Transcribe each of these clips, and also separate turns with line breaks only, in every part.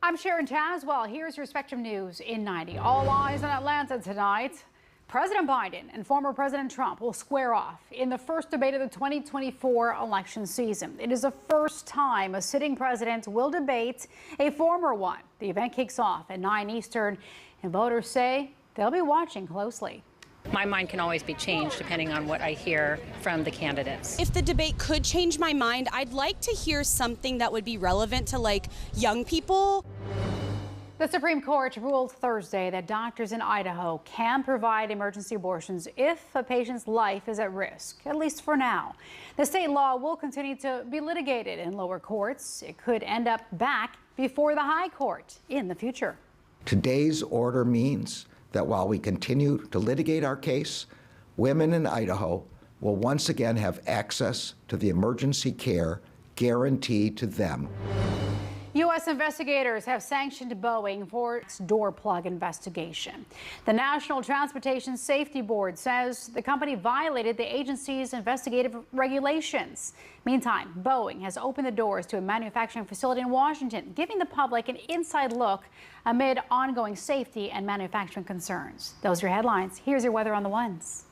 I'm Sharon Tazwell. Here's your Spectrum News in 90. All eyes on Atlanta tonight. President Biden and former President Trump will square off in the first debate of the 2024 election season. It is the first time a sitting president will debate a former one. The event kicks off at 9 Eastern, and voters say they'll be watching closely.
My mind can always be changed depending on what I hear from the candidates.
If the debate could change my mind, I'd like to hear something that would be relevant to young people.
The Supreme Court ruled Thursday that doctors in Idaho can provide emergency abortions if a patient's life is at risk, at least for now. The state law will continue to be litigated in lower courts. It could end up back before the high court in the future.
Today's order means that while we continue to litigate our case, women in Idaho will once again have access to the emergency care guaranteed to them.
U.S. investigators have sanctioned Boeing for its door plug investigation. The National Transportation Safety Board says the company violated the agency's investigative regulations. Meantime, Boeing has opened the doors to a manufacturing facility in Washington, giving the public an inside look amid ongoing safety and manufacturing concerns. Those are your headlines. Here's your weather on the ones.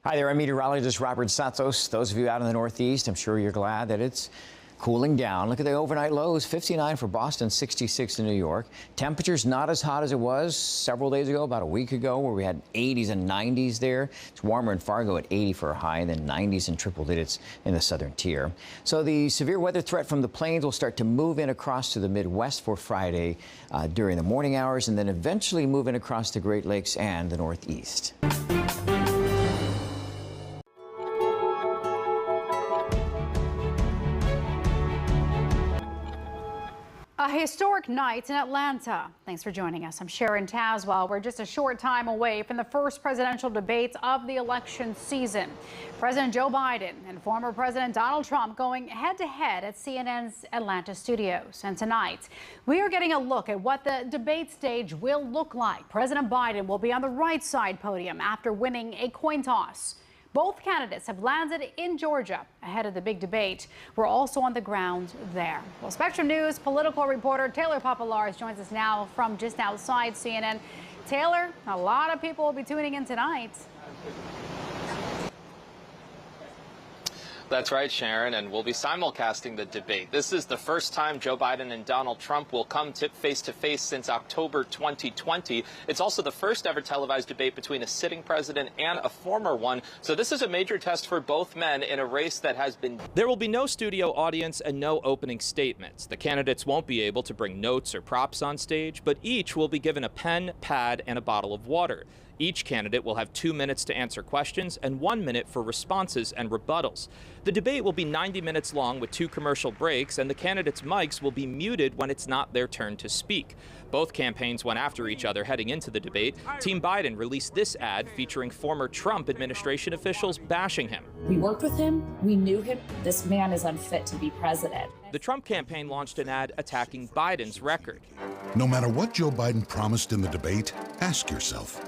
Hi there, I'm meteorologist Robert Santos. Those of you out in the Northeast, I'm sure you're glad that it's cooling down. Look at the overnight lows, 59 for Boston, 66 in New York. Temperatures not as hot as it was several days ago, about a week ago, where we had 80s and 90s there. It's warmer in Fargo at 80 for a high, and then 90s and triple digits in the southern tier. So the severe weather threat from the plains will start to move in across to the Midwest for Friday during the morning hours, and then eventually move in across the Great Lakes and the Northeast.
A historic night in Atlanta. Thanks for joining us. I'm Sharon Tazwell. We're just a short time away from the first presidential debate of the election season. President Joe Biden and former President Donald Trump going head-to-head at CNN's Atlanta studios. And tonight, we are getting a look at what the debate stage will look like. President Biden will be on the right side podium after winning a coin toss. Both candidates have landed in Georgia ahead of the big debate. We're also on the ground there. Well, Spectrum News political reporter Taylor Popolars joins us now from just outside CNN. Taylor, a lot of people will be tuning in tonight.
That's right, Sharon, and we'll be simulcasting the debate. This is the first time Joe Biden and Donald Trump will come face-to-face since October 2020. It's also the first ever televised debate between a sitting president and a former one. So this is a major test for both men in a race that has been... There will be no studio audience and no opening statements. The candidates won't be able to bring notes or props on stage, but each will be given a pen, pad, and a bottle of water. Each candidate will have 2 minutes to answer questions and 1 minute for responses and rebuttals. The debate will be 90 minutes long with 2 commercial breaks, and the candidates' mics will be muted when it's not their turn to speak. Both campaigns went after each other heading into the debate. Team Biden released this ad featuring former Trump administration officials bashing him.
We worked with him. We knew him. This man is unfit to be president.
The Trump campaign launched an ad attacking Biden's record.
No matter what Joe Biden promised in the debate, ask yourself,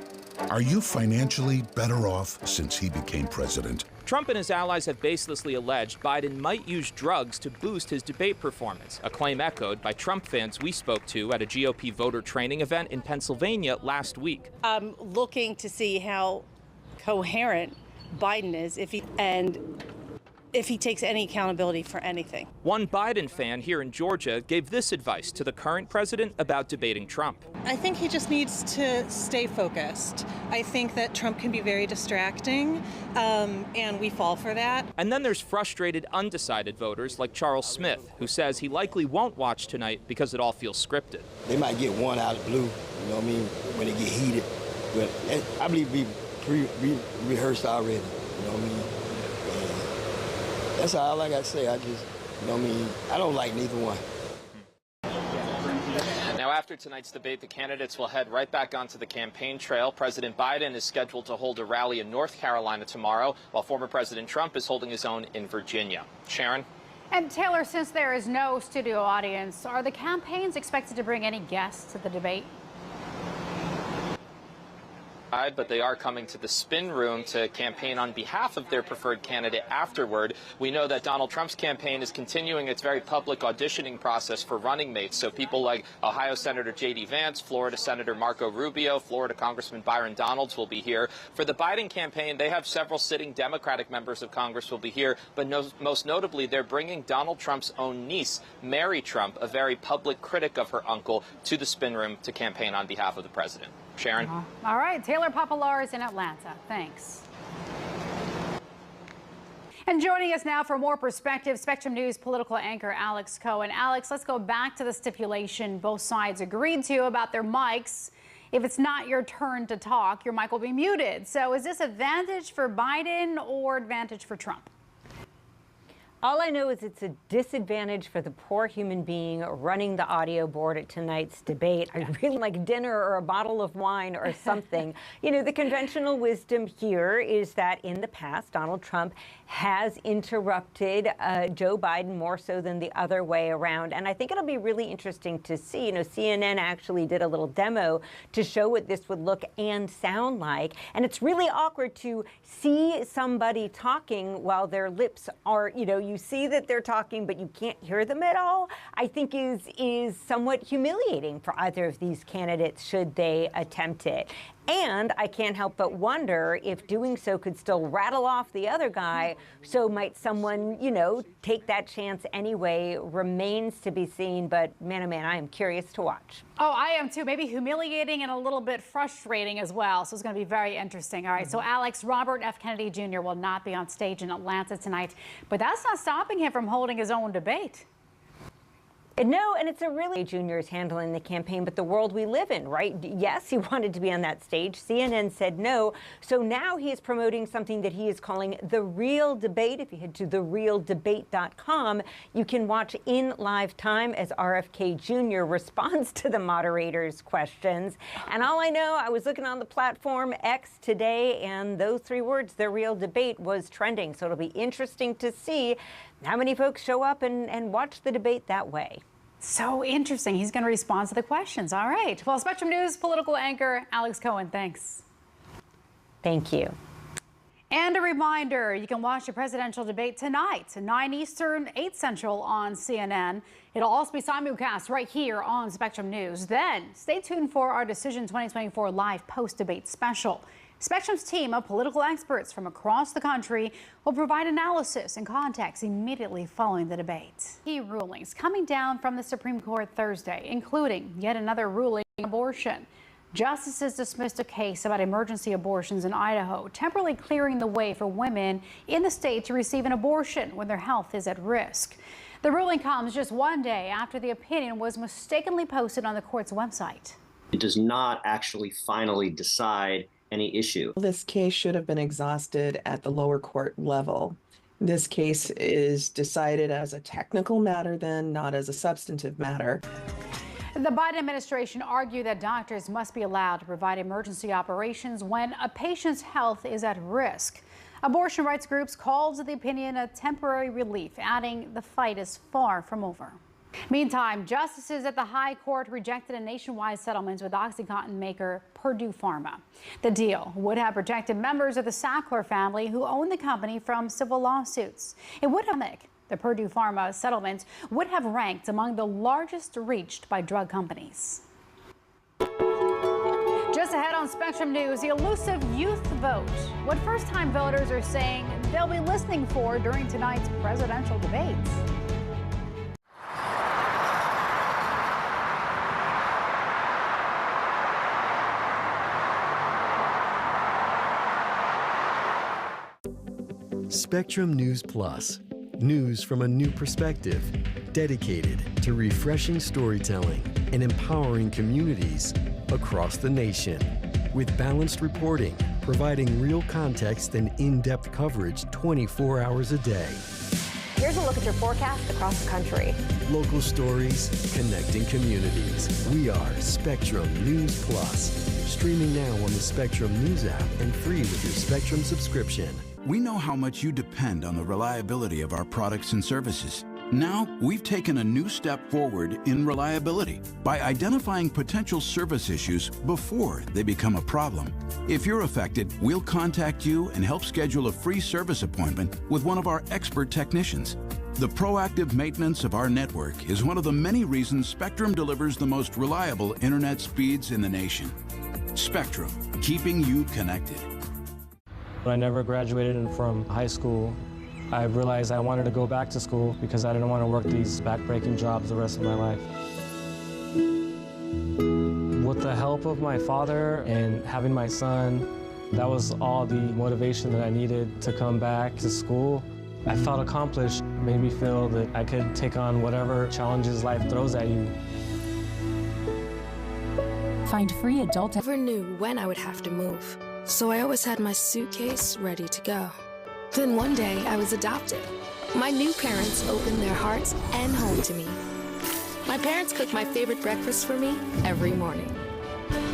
are you financially better off since he became president?
Trump and his allies have baselessly alleged Biden might use drugs to boost his debate performance, a claim echoed by Trump fans we spoke to at a GOP voter training event in Pennsylvania last week.
I'm looking to see how coherent Biden is if he takes any accountability for anything.
One Biden fan here in Georgia gave this advice to the current president about debating Trump.
I think he just needs to stay focused. I think that Trump can be very distracting, and we fall for that.
And then there's frustrated, undecided voters like Charles Smith, who says he likely won't watch tonight because it all feels scripted.
They might get one out of the blue, you know what I mean, when they get heated. But I believe we rehearsed already, you know what I mean? That's all I got to say. You know what I mean? I don't like neither one.
Now, after tonight's debate, the candidates will head right back onto the campaign trail. President Biden is scheduled to hold a rally in North Carolina tomorrow, while former President Trump is holding his own in Virginia. Sharon?
And Taylor, since there is no studio audience, are the campaigns expected to bring any guests to the debate?
side, but they are coming to the spin room to campaign on behalf of their preferred candidate afterward. We know that Donald Trump's campaign is continuing its very public auditioning process for running mates. So people like Ohio Senator J.D. Vance, Florida Senator Marco Rubio, Florida Congressman Byron Donalds will be here. For the Biden campaign, they have several sitting Democratic members of Congress will be here, but most notably, they're bringing Donald Trump's own niece, Mary Trump, a very public critic of her uncle, to the spin room to campaign on behalf of the president. Sharon?
All right, Taylor Popolars in Atlanta. Thanks. And joining us now for more perspective, Spectrum News political anchor Alex Cohen. Alex, let's go back to the stipulation both sides agreed to about their mics. If it's not your turn to talk, your mic will be muted. So is this advantage for Biden or advantage for Trump?
All I know is it's a disadvantage for the poor human being running the audio board at tonight's debate. I really like dinner or a bottle of wine or something. You know, the conventional wisdom here is that in the past, Donald Trump has interrupted Joe Biden more so than the other way around. And I think it'll be really interesting to see. You know, CNN actually did a little demo to show what this would look and sound like. And it's really awkward to see somebody talking while their lips are, you know, you see that they're talking, but you can't hear them at all, I think is somewhat humiliating for either of these candidates should they attempt it. And I can't help but wonder if doing so could still rattle off the other guy. So might someone, you know, take that chance anyway? Remains to be seen. But man, oh man, I am curious to watch.
Oh, I am too. Maybe humiliating and a little bit frustrating as well. So it's going to be very interesting. All right. So Alex, Robert F. Kennedy Jr. will not be on stage in Atlanta tonight, but that's not stopping him from holding his own debate.
No, and it's a really Jr. is handling the campaign, but the world we live in, right? Yes, he wanted to be on that stage. CNN said no. So now he is promoting something that he is calling The Real Debate. If you head to therealdebate.com, you can watch in live time as RFK Jr. responds to the moderator's questions. And all I know, I was looking on the platform X today, and those three words, The Real Debate, was trending. So it'll be interesting to see how many folks show up and watch the debate that way.
So interesting. He's going to respond to the questions. All right. Well, Spectrum News political anchor Alex Cohen, thanks.
Thank you.
And a reminder, you can watch the presidential debate tonight, 9 Eastern, 8 Central on CNN. It'll also be simulcast right here on Spectrum News. Then stay tuned for our Decision 2024 live post-debate special. Spectrum's team of political experts from across the country will provide analysis and context immediately following the debate. Key rulings coming down from the Supreme Court Thursday, including yet another ruling on abortion. Justices dismissed a case about emergency abortions in Idaho, temporarily clearing the way for women in the state to receive an abortion when their health is at risk. The ruling comes just one day after the opinion was mistakenly posted on the court's website.
It does not actually finally decide any issue.
This case should have been exhausted at the lower court level. This case is decided as a technical matter then, not as a substantive matter.
The Biden administration argued that doctors must be allowed to provide emergency operations when a patient's health is at risk. Abortion rights groups called the opinion a temporary relief, adding the fight is far from over. Meantime, justices at the High Court rejected a nationwide settlement with OxyContin maker Purdue Pharma. The deal would have protected members of the Sackler family who own the company from civil lawsuits. It would have made the Purdue Pharma settlement would have ranked among the largest reached by drug companies. Just ahead on Spectrum News, the elusive youth vote. What first-time voters are saying they'll be listening for during tonight's presidential debates.
Spectrum News Plus. News from a new perspective, dedicated to refreshing storytelling and empowering communities across the nation. With balanced reporting, providing real context and in-depth coverage 24 hours a day.
Here's a look at your forecast across the country.
Local stories, connecting communities. We are Spectrum News Plus. Streaming now on the Spectrum News app and free with your Spectrum subscription.
We know how much you depend on the reliability of our products and services. Now, we've taken a new step forward in reliability by identifying potential service issues before they become a problem. If you're affected, we'll contact you and help schedule a free service appointment with one of our expert technicians. The proactive maintenance of our network is one of the many reasons Spectrum delivers the most reliable internet speeds in the nation. Spectrum, keeping you connected.
When I never graduated from high school, I realized I wanted to go back to school because I didn't want to work these back-breaking jobs the rest of my life. With the help of my father and having my son, that was all the motivation that I needed to come back to school. I felt accomplished, made me feel that I could take on whatever challenges life throws at you.
Find free adult. I never knew when I would have to move, so I always had my suitcase ready to go. Then one day, I was adopted. My new parents opened their hearts and home to me. My parents cook my favorite breakfast for me every morning.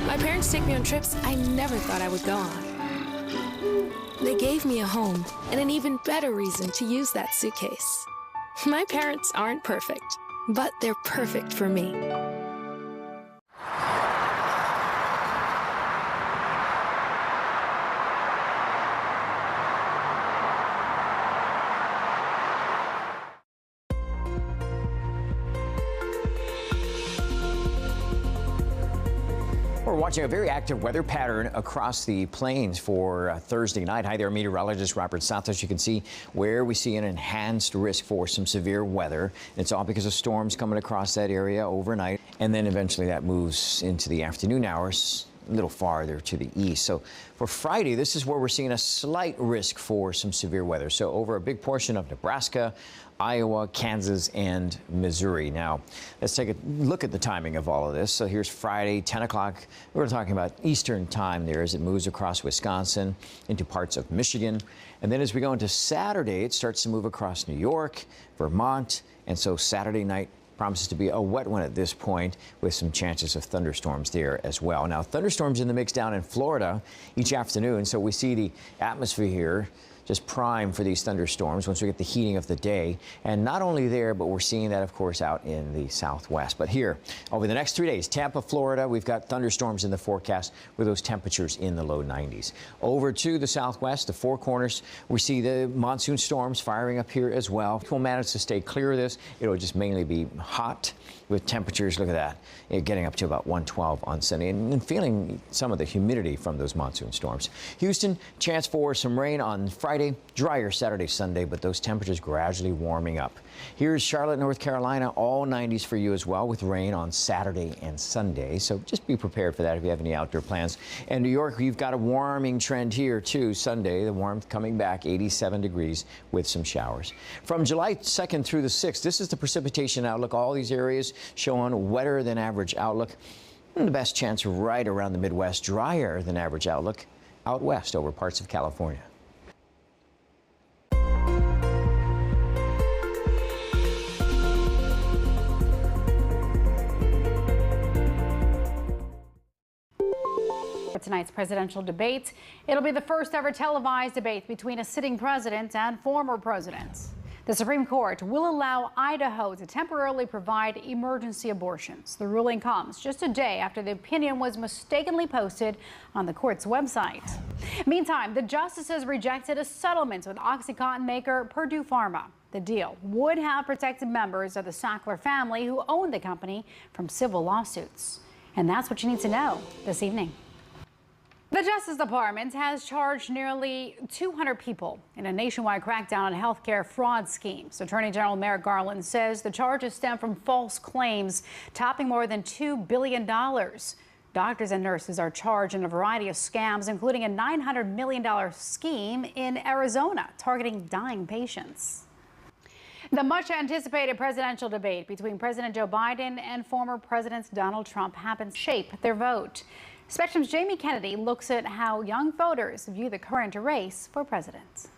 My parents take me on trips I never thought I would go on. They gave me a home and an even better reason to use that suitcase. My parents aren't perfect, but they're perfect for me.
We're watching a very active weather pattern across the plains for Thursday night. Hi there, meteorologist Robert Santos. You can see where we see an enhanced risk for some severe weather. It's all because of storms coming across that area overnight, and then eventually that moves into the afternoon hours a little farther to the east. So for Friday, this is where we're seeing a slight risk for some severe weather. So over a big portion of Nebraska, Iowa, Kansas, and Missouri. Now, let's take a look at the timing of all of this. So here's Friday, 10 o'clock. We're talking about Eastern time there as it moves across Wisconsin into parts of Michigan. And then as we go into Saturday, it starts to move across New York, Vermont. And so Saturday night promises to be a wet one at this point with some chances of thunderstorms there as well. Now, thunderstorms in the mix down in Florida each afternoon. So we see the atmosphere here just prime for these thunderstorms once we get the heating of the day. And not only there, but we're seeing that, of course, out in the southwest. But here, over the next 3 days, Tampa, Florida, we've got thunderstorms in the forecast with those temperatures in the low 90s. Over to the southwest, the Four Corners, we see the monsoon storms firing up here as well. We'll manage to stay clear of this. It'll just mainly be hot with temperatures, look at that, getting up to about 112 on Sunday and feeling some of the humidity from those monsoon storms. Houston, chance for some rain on Friday, drier Saturday, Sunday, but those temperatures gradually warming up. Here's Charlotte, North Carolina, all 90s for you as well with rain on Saturday and Sunday. So just be prepared for that if you have any outdoor plans. And New York, you've got a warming trend here too. Sunday, the warmth coming back, 87 degrees with some showers. From July 2nd through the 6th, this is the precipitation outlook. All these areas showing wetter than average outlook. And the best chance right around the Midwest, drier than average outlook out west over parts of California.
Tonight's presidential debate. It'll be the first ever televised debate between a sitting president and former presidents. The Supreme Court will allow Idaho to temporarily provide emergency abortions. The ruling comes just a day after the opinion was mistakenly posted on the court's website. Meantime, the justices rejected a settlement with OxyContin maker Purdue Pharma. The deal would have protected members of the Sackler family who owned the company from civil lawsuits. And that's what you need to know this evening. The Justice Department has charged nearly 200 people in a nationwide crackdown on healthcare fraud schemes. Attorney General Merrick Garland says the charges stem from false claims topping more than $2 billion. Doctors and nurses are charged in a variety of scams, including a $900 million scheme in Arizona targeting dying patients. The much anticipated presidential debate between President Joe Biden and former President Donald Trump happens to shape their vote. Spectrum's Jamie Kennedy looks at how young voters view the current race for president.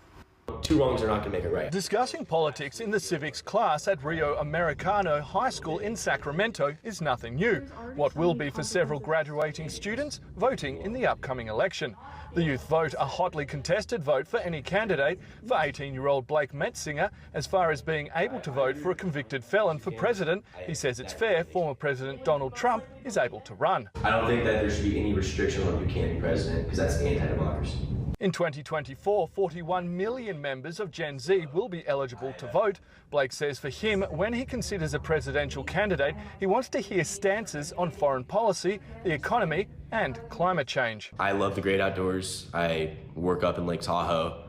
Two wrongs are not going to make it right.
Discussing politics in the civics class at Rio Americano High School in Sacramento is nothing new. What will be for several graduating students voting in the upcoming election. The youth vote a hotly contested vote for any candidate. For 18-year-old Blake Metzinger, as far as being able to vote for a convicted felon for president, he says it's fair former President Donald Trump is able to run.
I don't think that there should be any restriction on who can be president, because that's anti-democracy.
In 2024, 41 million members of Gen Z will be eligible to vote. Blake says for him, when he considers a presidential candidate, he wants to hear stances on foreign policy, the economy, and climate change.
I love the great outdoors. I work up in Lake Tahoe,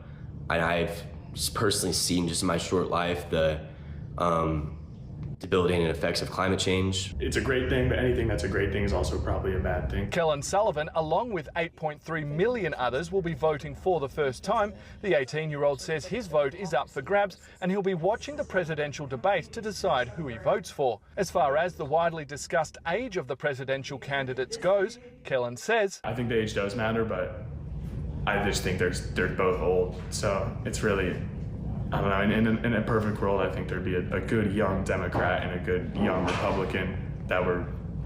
and I've personally seen just in my short life the debilitating effects of climate change.
It's a great thing, but anything that's a great thing is also probably a bad thing.
Kellen Sullivan, along with 8.3 million others, will be voting for the first time. The 18-year-old says his vote is up for grabs, and he'll be watching the presidential debate to decide who he votes for. As far as the widely discussed age of the presidential candidates goes, Kellen says,
I think the age does matter, but I just think they're both old, so it's really, I don't know, in a perfect world, I think there'd be a good young Democrat and a good young Republican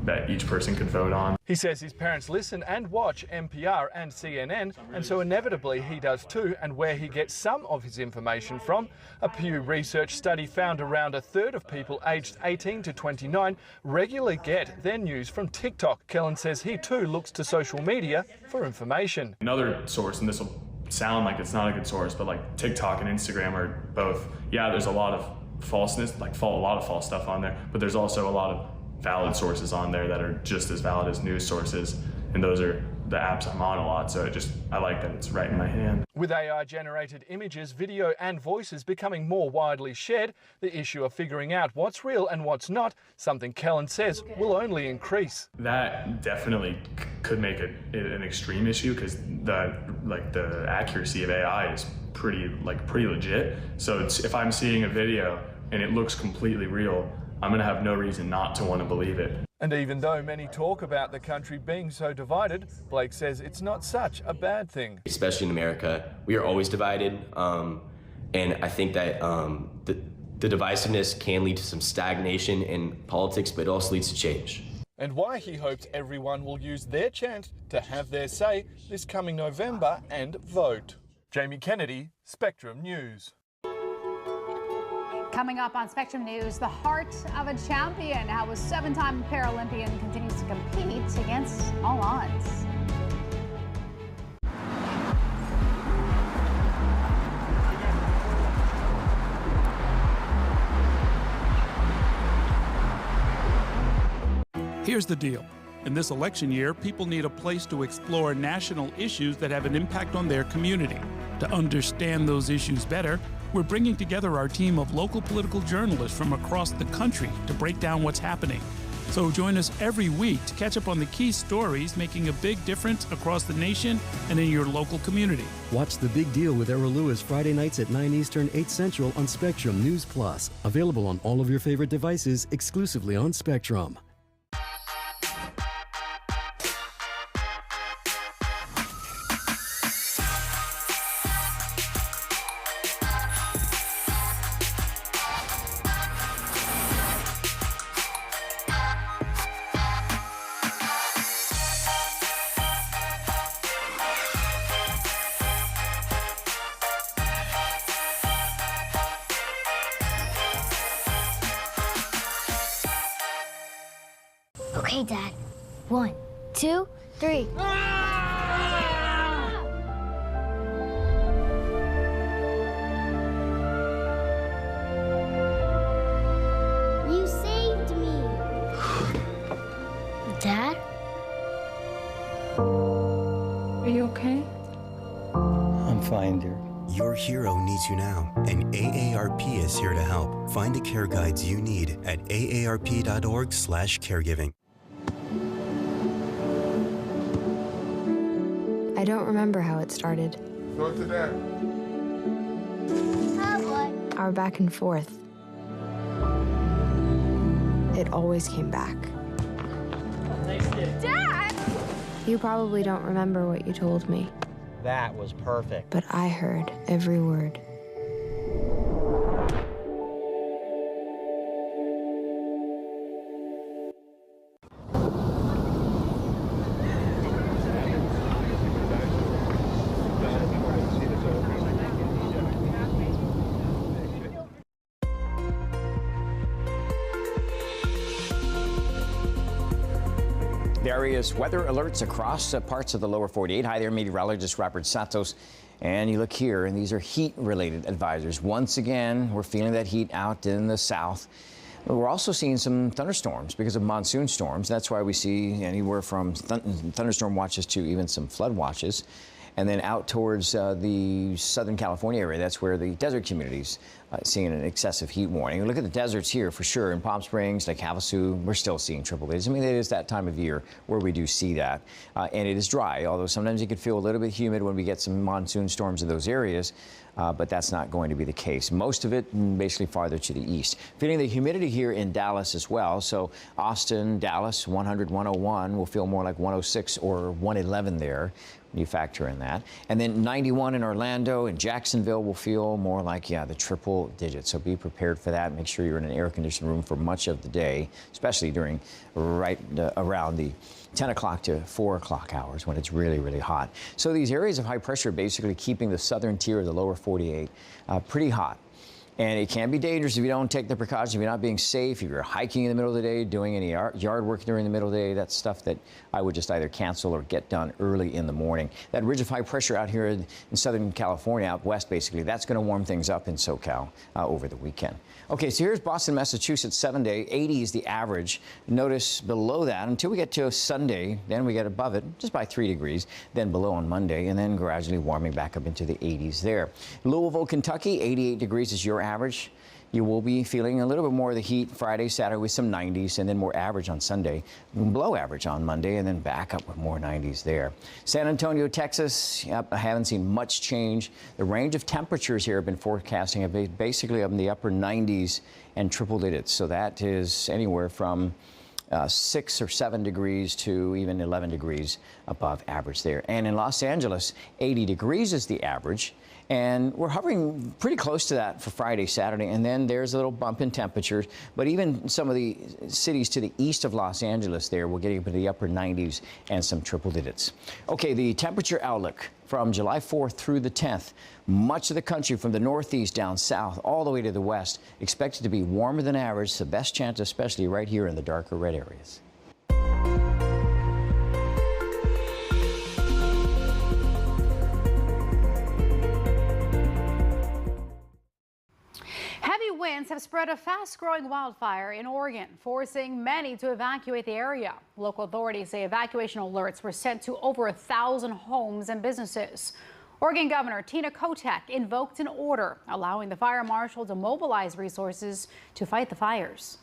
that each person could vote on.
He says his parents listen and watch NPR and CNN, and so inevitably he does too. And where he gets some of his information from, a Pew Research study found around a third of people aged 18 to 29 regularly get their news from TikTok. Kellen says he too looks to social media for information.
Another source, and this will sound like it's not a good source, but like TikTok and Instagram are both, yeah, there's a lot of falseness, a lot of false stuff on there, but there's also a lot of valid sources on there that are just as valid as news sources, and those are the apps I'm on a lot, so I like that it's right in my hand.
With AI-generated images, video and voices becoming more widely shared, the issue of figuring out what's real and what's not, something Kellen says will only increase.
That definitely could make it an extreme issue, because the accuracy of AI is pretty legit. So if I'm seeing a video and it looks completely real, I'm gonna have no reason not to want to believe it.
And even though many talk about the country being so divided, Blake says it's not such a bad thing.
Especially in America, we are always divided, and I think that the divisiveness can lead to some stagnation in politics, but it also leads to change.
And why he hopes everyone will use their chance to have their say this coming November and vote. Jamie Kennedy, Spectrum News.
Coming up on Spectrum News, the heart of a champion, how a seven-time Paralympian continues to compete against all odds.
Here's the deal. In this election year, people need a place to explore national issues that have an impact on their community. To understand those issues better, we're bringing together our team of local political journalists from across the country to break down what's happening. So join us every week to catch up on the key stories making a big difference across the nation and in your local community.
Watch The Big Deal with Errol Lewis Friday nights at 9 Eastern, 8 Central on Spectrum News Plus. Available on all of your favorite devices exclusively on Spectrum.
Okay, Dad. 1, 2, 3. You saved me. Dad?
Are you okay?
I'm fine, dear.
Your hero needs you now, and AARP is here to help. Find the care guides you need at aarp.org/caregiving.
I don't remember how it started.
Go to that.
Our back and forth. It always came back.
Dad!
You probably don't remember what you told me,
That was perfect.
but I heard every word.
Various weather alerts across parts of the lower 48. Hi there, meteorologist Robert Santos. And you look here, and these are heat-related advisories. Once again, we're feeling that heat out in the south. We're also seeing some thunderstorms because of monsoon storms. That's why we see anywhere from thunderstorm watches to even some flood watches. And then out towards the Southern California area, that's where the desert communities seeing an excessive heat warning. Look at the deserts here for sure. In Palm Springs, Lake Havasu, we're still seeing triple digits. I mean, it is that time of year where we do see that. And it is dry, although sometimes you could feel a little bit humid when we get some monsoon storms in those areas. But that's not going to be the case. Most of it basically farther to the east. Feeling the humidity here in Dallas as well. So Austin, Dallas, 100, 101 will feel more like 106 or 111 there when you factor in that. And then 91 in Orlando and Jacksonville will feel more like, yeah, the triple digits. So be prepared for that. Make sure you're in an air-conditioned room for much of the day, especially during around the 10 o'clock to 4 o'clock hours when it's really, really hot. So these areas of high pressure basically keeping the southern tier of the lower 48 pretty hot. And it can be dangerous if you don't take the precautions, if you're not being safe, if you're hiking in the middle of the day, doing any yard work during the middle of the day. That's stuff that I would just either cancel or get done early in the morning. That ridge of high pressure out here in Southern California, out west basically, that's going to warm things up in SoCal over the weekend. Okay, so here's Boston, Massachusetts, 7-day. 80 is the average. Notice below that until we get to Sunday, then we get above it just by 3 degrees, then below on Monday, and then gradually warming back up into the 80s there. Louisville, Kentucky, 88 degrees is your average. You will be feeling a little bit more of the heat Friday, Saturday with some 90s, and then more average on Sunday, below average on Monday, and then back up with more 90s there. San Antonio, Texas, yep, I haven't seen much change. The range of temperatures here have been forecasting basically up in the upper 90s and triple digits. So that is anywhere from 6 or 7 degrees to even 11 degrees above average there. And in Los Angeles, 80 degrees is the average. And we're hovering pretty close to that for Friday, Saturday, and then there's a little bump in temperatures. But even some of the cities to the east of Los Angeles there, we're getting up into the upper 90s and some triple digits. Okay, the temperature outlook from July 4th through the 10th. Much of the country from the northeast down south all the way to the west expected to be warmer than average. The best chance, especially right here in the darker red areas.
Heavy winds have spread a fast-growing wildfire in Oregon, forcing many to evacuate the area. Local authorities say evacuation alerts were sent to over 1,000 homes and businesses. Oregon Governor Tina Kotek invoked an order allowing the fire marshal to mobilize resources to fight the fires.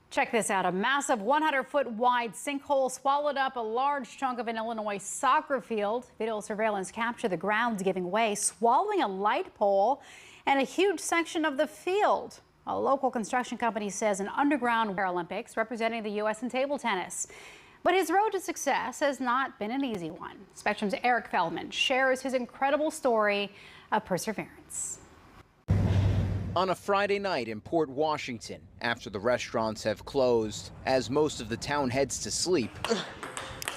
Check this out. A massive 100-foot wide sinkhole swallowed up a large chunk of an Illinois soccer field. Video surveillance captured the ground giving way, swallowing a light pole and a huge section of the field. A local construction company says an underground Paralympics representing the U.S. in table tennis. But his road to success has not been an easy one. Spectrum's Eric Feldman shares his incredible story of perseverance.
On a Friday night in Port Washington, after the restaurants have closed, as most of the town heads to sleep,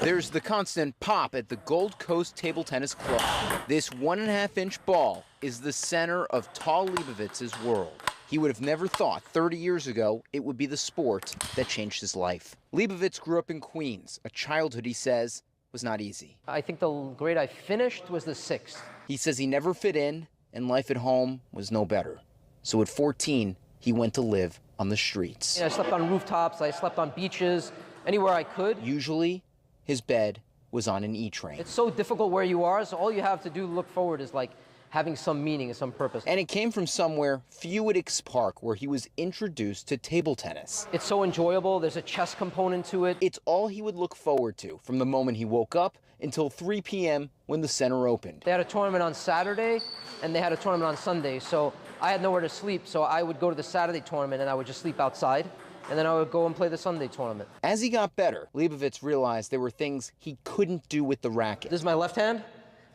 there's the constant pop at the Gold Coast Table Tennis Club. This 1.5-inch ball is the center of Tal Leibovitz's world. He would have never thought 30 years ago it would be the sport that changed his life. Leibovitz grew up in Queens, a childhood he says was not easy.
I think the grade I finished was the 6th.
He says he never fit in and life at home was no better. So at 14, he went to live on the streets.
I slept on rooftops, I slept on beaches, anywhere I could.
Usually, his bed was on an E-train.
It's so difficult where you are, so all you have to do look forward is like having some meaning and some purpose.
And it came from somewhere, Fewitix Park, where he was introduced to table tennis.
It's so enjoyable, there's a chess component to it.
It's all he would look forward to from the moment he woke up until 3 p.m. when the center opened.
They had a tournament on Saturday, and they had a tournament on Sunday, so I had nowhere to sleep, so I would go to the Saturday tournament and I would just sleep outside. And then I would go and play the Sunday tournament.
As he got better, Leibovitz realized there were things he couldn't do with the racket.
This is my left hand.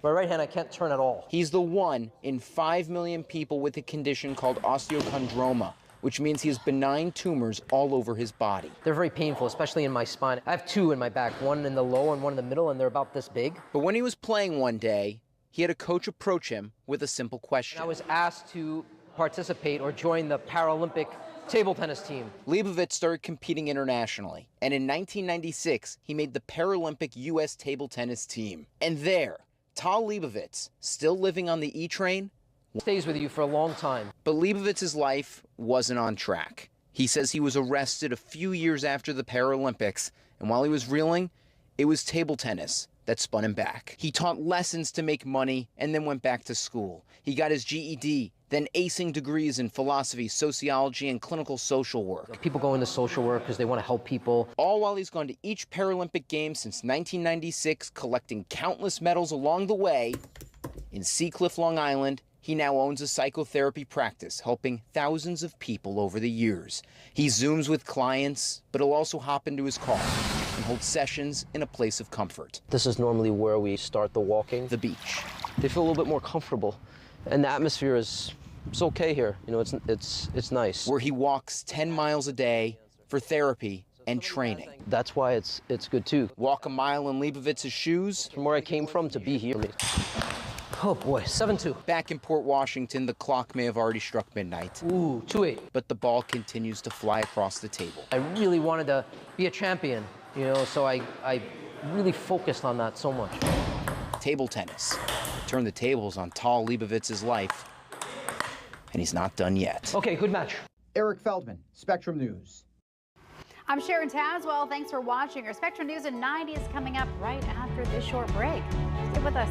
My right hand I can't turn at all.
He's the one in 5 million people with a condition called osteochondroma, which means he has benign tumors all over his body.
They're very painful, especially in my spine. I have 2 in my back, one in the low and one in the middle, and they're about this big.
But when he was playing one day, he had a coach approach him with a simple question.
I was asked to participate or join the Paralympic table tennis team.
Leibovitz started competing internationally, and in 1996, he made the Paralympic U.S. table tennis team. And there, Tal Leibovitz, still living on the E-train,
stays with you for a long time.
But Leibovitz's life wasn't on track. He says he was arrested a few years after the Paralympics, and while he was reeling, it was table tennis that spun him back. He taught lessons to make money and then went back to school. He got his GED, then acing degrees in philosophy, sociology, and clinical social work.
People go into social work because they want to help people.
All while he's gone to each Paralympic Games since 1996, collecting countless medals along the way. In Seacliff, Long Island, he now owns a psychotherapy practice, helping thousands of people over the years. He Zooms with clients, but he'll also hop into his car and hold sessions in a place of comfort.
This is normally where we start the walking.
The beach.
They feel a little bit more comfortable, and the atmosphere is okay here. You know, it's nice.
Where he walks 10 miles a day for therapy and training.
That's why it's good too.
Walk a mile in Leibovitz's shoes.
From where I came from to be here. Oh boy, 7-2.
Back in Port Washington, the clock may have already struck midnight.
Ooh, 2-8.
But the ball continues to fly across the table.
I really wanted to be a champion, you know, so I really focused on that so much.
Table tennis. Turn the tables on Tal Leibovitz's life. And he's not done yet.
Okay, good match.
Eric Feldman, Spectrum News.
I'm Sharon Tazwell. Thanks for watching. Our Spectrum News at 90 is coming up right after this short break. Stay with us.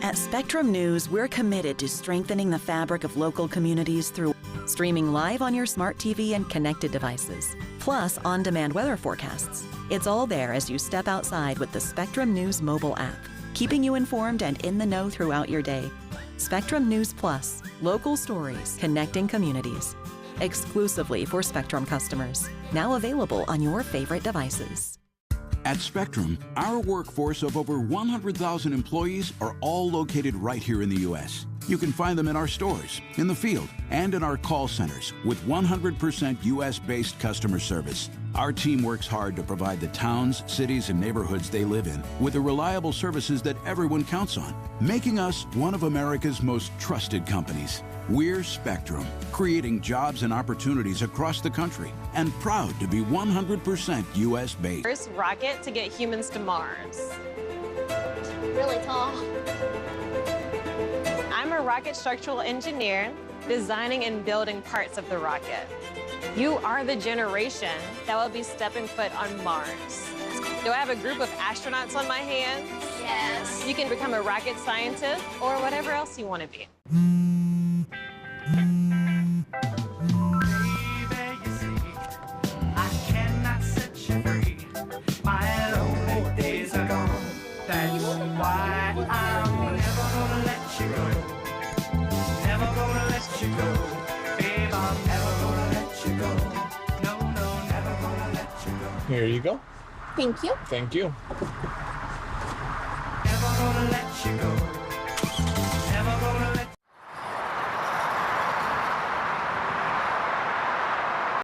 At Spectrum News, we're committed to strengthening the fabric of local communities through streaming live on your smart TV and connected devices, plus on-demand weather forecasts. It's all there as you step outside with the Spectrum News mobile app, keeping you informed and in the know throughout your day. Spectrum News Plus, local stories, connecting communities. Exclusively for Spectrum customers. Now available on your favorite devices.
At Spectrum, our workforce of over 100,000 employees are all located right here in the U.S. You can find them in our stores, in the field, and in our call centers with 100% U.S.-based customer service. Our team works hard to provide the towns, cities, and neighborhoods they live in with the reliable services that everyone counts on, making us one of America's most trusted companies. We're Spectrum, creating jobs and opportunities across the country, and proud to be 100% U.S.-based.
First rocket to get humans to Mars.
Really tall.
I'm a rocket structural engineer, designing and building parts of the rocket. You are the generation that will be stepping foot on Mars. Do I have a group of astronauts on my hands?
Yes.
You can become a rocket scientist or whatever else you want to be.
Here you go.
Thank you.
Thank you.